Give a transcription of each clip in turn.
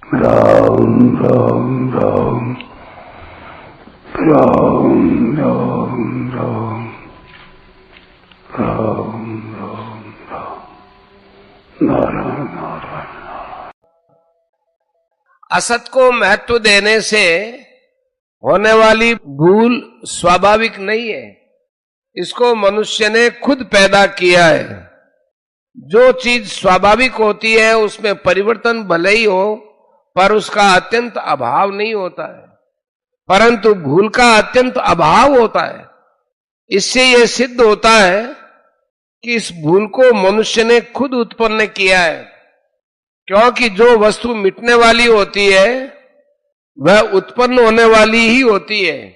राम राम राम राम राम राम राम राम राम नारायण नारायण। असत को महत्व देने से होने वाली भूल स्वाभाविक नहीं है, इसको मनुष्य ने खुद पैदा किया है। जो चीज स्वाभाविक होती है उसमें परिवर्तन भले ही हो पर उसका अत्यंत अभाव नहीं होता है, परंतु भूल का अत्यंत अभाव होता है। इससे यह सिद्ध होता है कि इस भूल को मनुष्य ने खुद उत्पन्न किया है, क्योंकि जो वस्तु मिटने वाली होती है वह उत्पन्न होने वाली ही होती है।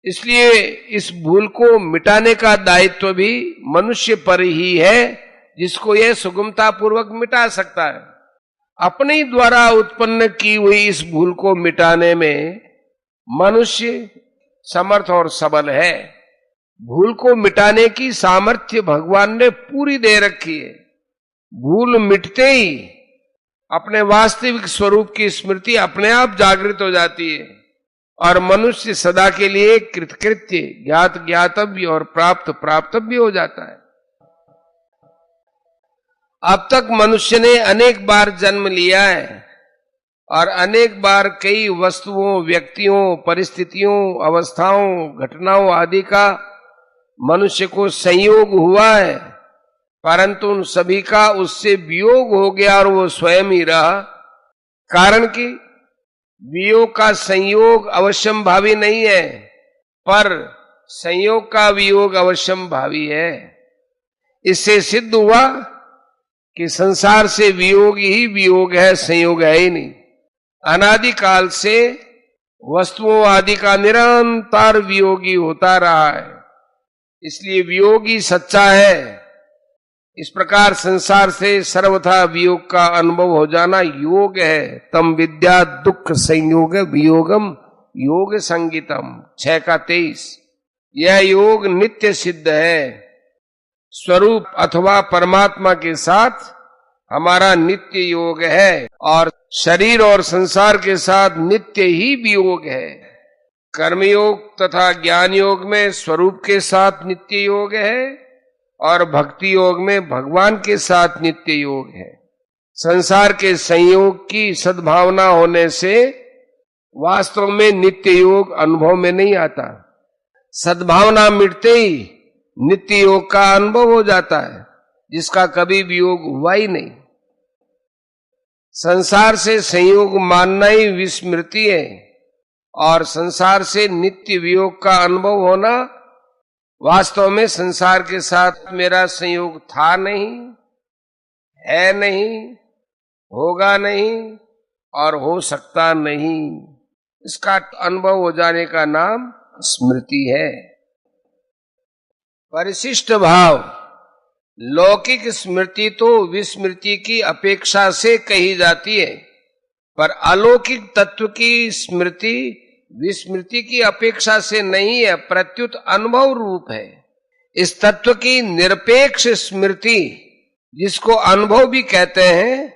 इसलिए इस भूल को मिटाने का दायित्व भी मनुष्य पर ही है, जिसको यह सुगमता पूर्वक मिटा सकता है। अपने ही द्वारा उत्पन्न की हुई इस भूल को मिटाने में मनुष्य समर्थ और सबल है। भूल को मिटाने की सामर्थ्य भगवान ने पूरी दे रखी है। भूल मिटते ही अपने वास्तविक स्वरूप की स्मृति अपने आप जागृत हो जाती है और मनुष्य सदा के लिए कृतकृत्य, ज्ञात ज्ञातव्य और प्राप्त प्राप्तव्य हो जाता है। अब तक मनुष्य ने अनेक बार जन्म लिया है और अनेक बार कई वस्तुओं, व्यक्तियों, परिस्थितियों, अवस्थाओं, घटनाओं आदि का मनुष्य को संयोग हुआ है, परंतु उन सभी का उससे वियोग हो गया और वो स्वयं ही रहा। कारण कि वियोग का संयोग अवश्यंभावी नहीं है, पर संयोग का वियोग अवश्यंभावी है। इससे सिद्ध हुआ कि संसार से वियोग ही वियोग है, संयोग है ही नहीं। अनादि काल से वस्तुओं आदि का निरंतर वियोगी होता रहा है, इसलिए वियोग ही सच्चा है। इस प्रकार संसार से सर्वथा वियोग का अनुभव हो जाना योग है। तम विद्या दुख संयोग वियोगम योग संगीतम 6:23। यह योग नित्य सिद्ध है। स्वरूप अथवा परमात्मा के साथ हमारा नित्य योग है और शरीर और संसार के साथ नित्य ही वियोग है। कर्मयोग तथा ज्ञान योग में स्वरूप के साथ नित्य योग है और भक्ति योग में भगवान के साथ नित्य योग है। संसार के संयोग की सद्भावना होने से वास्तव में नित्य योग अनुभव में नहीं आता। सद्भावना मिटते ही नित्य योग का अनुभव हो जाता है, जिसका कभी वियोग हुआ ही नहीं। संसार से संयोग मानना ही विस्मृति है और संसार से नित्य वियोग का अनुभव होना वास्तव में संसार के साथ मेरा संयोग था नहीं, है नहीं, होगा नहीं और हो सकता नहीं। इसका अनुभव हो जाने का नाम स्मृति है। परिशिष्ट भाव लौकिक स्मृति तो विस्मृति की अपेक्षा से कही जाती है, पर अलौकिक तत्व की स्मृति विस्मृति की अपेक्षा से नहीं है, प्रत्युत अनुभव रूप है। इस तत्व की निरपेक्ष स्मृति, जिसको अनुभव भी कहते हैं,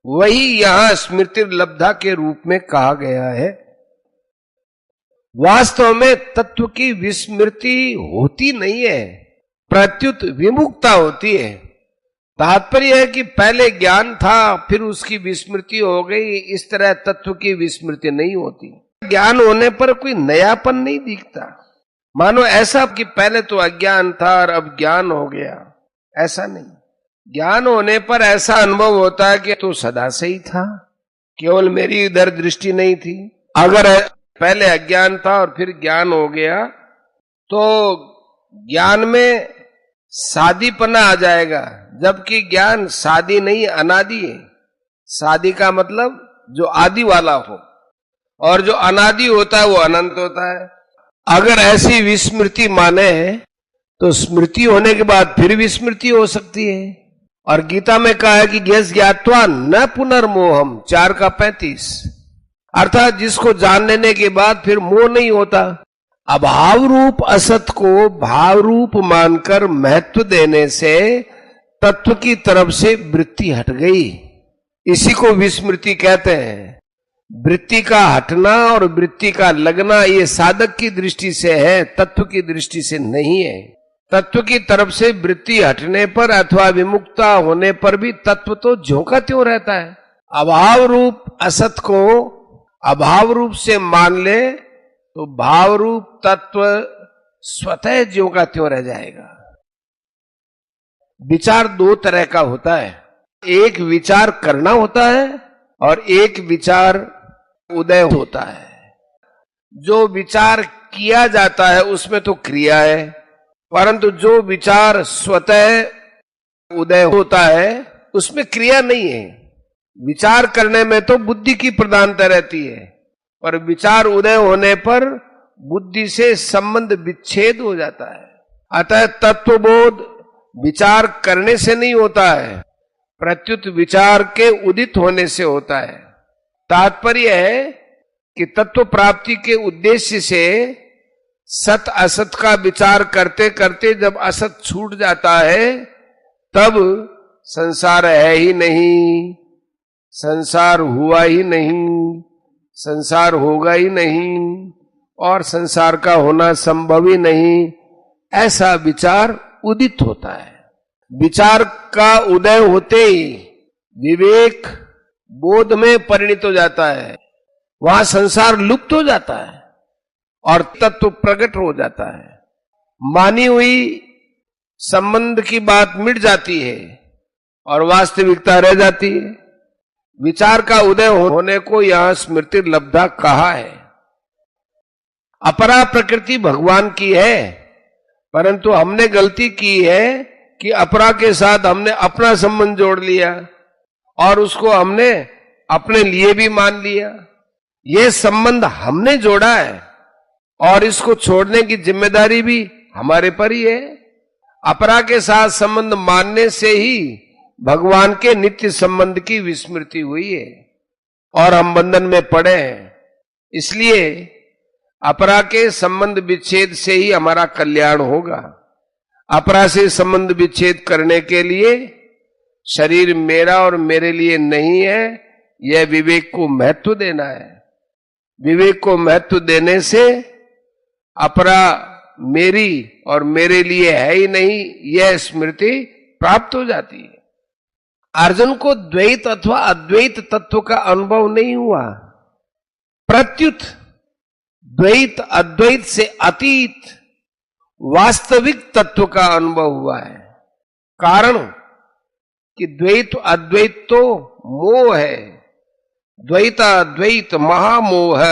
वही यहां स्मृति लब्धा के रूप में कहा गया है। वास्तव में तत्व की विस्मृति होती नहीं है, प्रत्युत विमुक्ता होती है। तात्पर्य है कि पहले ज्ञान था, फिर उसकी विस्मृति हो गई। इस तरह तत्व की विस्मृति नहीं होती। ज्ञान होने पर कोई नयापन नहीं दिखता। मानो ऐसा कि पहले तो अज्ञान था और अब ज्ञान हो गया, ऐसा नहीं। ज्ञान होने पर ऐसा अनुभव होता है कि तो सदा से ही था, केवल मेरी इधर दृष्टि नहीं थी। अगर पहले अज्ञान था और फिर ज्ञान हो गया तो ज्ञान में सादीपना आ जाएगा, जबकि ज्ञान सादी नहीं, अनादि है। सादी का मतलब जो आदि वाला हो, और जो अनादि होता है वो अनंत होता है। अगर ऐसी विस्मृति माने तो स्मृति होने के बाद फिर विस्मृति हो सकती है। और गीता में कहा है कि यस ज्ञात्वा न पुनर्मोहम 4:35, अर्थात जिसको जान लेने के बाद फिर मोह नहीं होता। अभाव रूप असत को भाव रूप मानकर महत्व देने से तत्व की तरफ से वृत्ति हट गई। इसी को विस्मृति कहते हैं। वृत्ति का हटना और वृत्ति का लगना ये साधक की दृष्टि से है, तत्व की दृष्टि से नहीं है। तत्व की तरफ से वृत्ति हटने पर अथवा विमुक्ता होने पर भी तत्व तो ज्यों का त्यों रहता है। अभाव रूप असत को अभाव रूप से मान ले तो भाव रूप तत्व स्वतः ज्यों का त्यों रह जाएगा। विचार दो तरह का होता है, एक विचार करना होता है और एक विचार उदय होता है। जो विचार किया जाता है उसमें तो क्रिया है, परंतु जो विचार स्वतः उदय होता है उसमें क्रिया नहीं है। विचार करने में तो बुद्धि की प्रधानता रहती है, पर विचार उदय होने पर बुद्धि से संबंध विच्छेद हो जाता है। अतः तत्वबोध विचार करने से नहीं होता है, प्रत्युत विचार के उदित होने से होता है। तात्पर्य है कि तत्व प्राप्ति के उद्देश्य से सत असत का विचार करते करते जब असत छूट जाता है तब संसार है ही नहीं, संसार हुआ ही नहीं, संसार होगा ही नहीं और संसार का होना संभव ही नहीं, ऐसा विचार उदित होता है। विचार का उदय होते ही विवेक बोध में परिणित हो जाता है, वहां संसार लुप्त हो जाता है और तत्व प्रकट हो जाता है। मानी हुई संबंध की बात मिट जाती है और वास्तविकता रह जाती है। विचार का उदय होने को यहां स्मृति लब्धा कहा है। अपरा प्रकृति भगवान की है, परंतु हमने गलती की है कि अपरा के साथ हमने अपना संबंध जोड़ लिया और उसको हमने अपने लिए भी मान लिया। यह संबंध हमने जोड़ा है और इसको छोड़ने की जिम्मेदारी भी हमारे पर ही है। अपरा के साथ संबंध मानने से ही भगवान के नित्य संबंध की विस्मृति हुई है और हम बंधन में पड़े हैं। इसलिए अपरा के संबंध विच्छेद से ही हमारा कल्याण होगा। अपरा से संबंध विच्छेद करने के लिए शरीर मेरा और मेरे लिए नहीं है, यह विवेक को महत्व देना है। विवेक को महत्व देने से अपरा मेरी और मेरे लिए है ही नहीं, यह स्मृति प्राप्त हो जाती है। अर्जुन को द्वैत अथवा अद्वैत तत्व का अनुभव नहीं हुआ, प्रत्युत द्वैत अद्वैत से अतीत वास्तविक तत्व का अनुभव हुआ है। कारण कि द्वैत अद्वैत तो मोह है, द्वैताद्वैत महामोह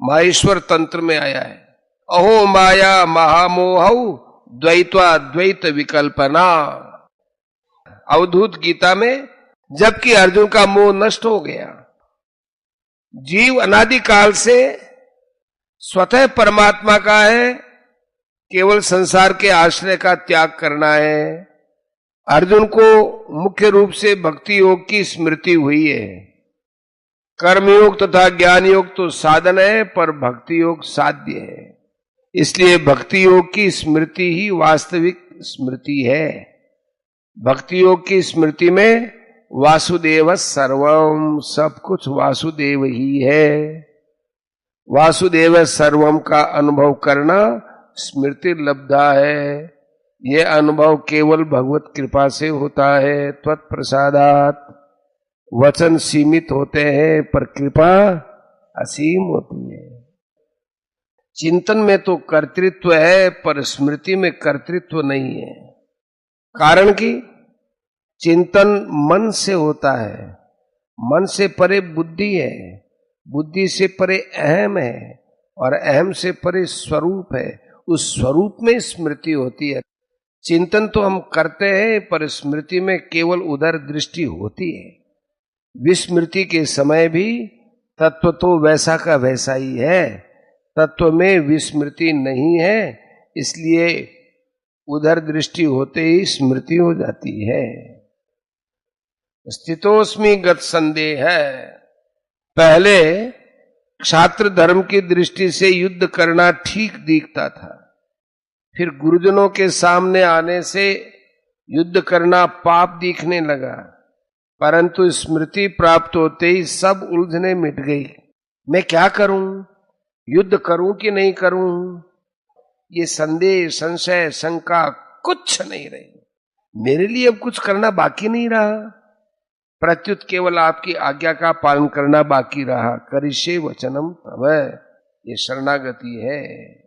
माहेश्वर तंत्र में आया है। अहो माया महामोह द्वैताद्वैत विकल्पना, अवधूत गीता में। जबकि अर्जुन का मोह नष्ट हो गया। जीव अनादि काल से स्वतः परमात्मा का है, केवल संसार के आश्रय का त्याग करना है। अर्जुन को मुख्य रूप से भक्ति योग की स्मृति हुई है। कर्मयोग तथा ज्ञान योग तो साधन है, पर भक्ति योग साध्य है। इसलिए भक्ति योग की स्मृति ही वास्तविक स्मृति है। भक्ति योग की स्मृति में वासुदेव सर्वम, सब कुछ वासुदेव ही है। वासुदेव सर्वम का अनुभव करना स्मृति लब्धा है। यह अनुभव केवल भगवत कृपा से होता है। त्वत्प्रसादात् वचन सीमित होते हैं पर कृपा असीम होती है। चिंतन में तो कर्तृत्व है पर स्मृति में कर्तृत्व नहीं है। कारण कि चिंतन मन से होता है, मन से परे बुद्धि है, बुद्धि से परे अहम है और अहम से परे स्वरूप है। उस स्वरूप में स्मृति होती है। चिंतन तो हम करते हैं पर स्मृति में केवल उधर दृष्टि होती है। विस्मृति के समय भी तत्व तो वैसा का वैसा ही है, तत्व में विस्मृति नहीं है, इसलिए उधर दृष्टि होते ही स्मृति हो जाती है। स्थितोस्मि गत संदेह है। पहले क्षात्र धर्म की दृष्टि से युद्ध करना ठीक दिखता था, फिर गुरुजनों के सामने आने से युद्ध करना पाप दिखने लगा। परंतु स्मृति प्राप्त होते ही सब उलझने मिट गई। मैं क्या करूं, युद्ध करूं कि नहीं करूं, ये संदेह, संशय, शंका कुछ नहीं रही। मेरे लिए अब कुछ करना बाकी नहीं रहा, प्रत्युत केवल आपकी आज्ञा का पालन करना बाकी रहा। करिष्ये वचनम तव, ये शरणागति है।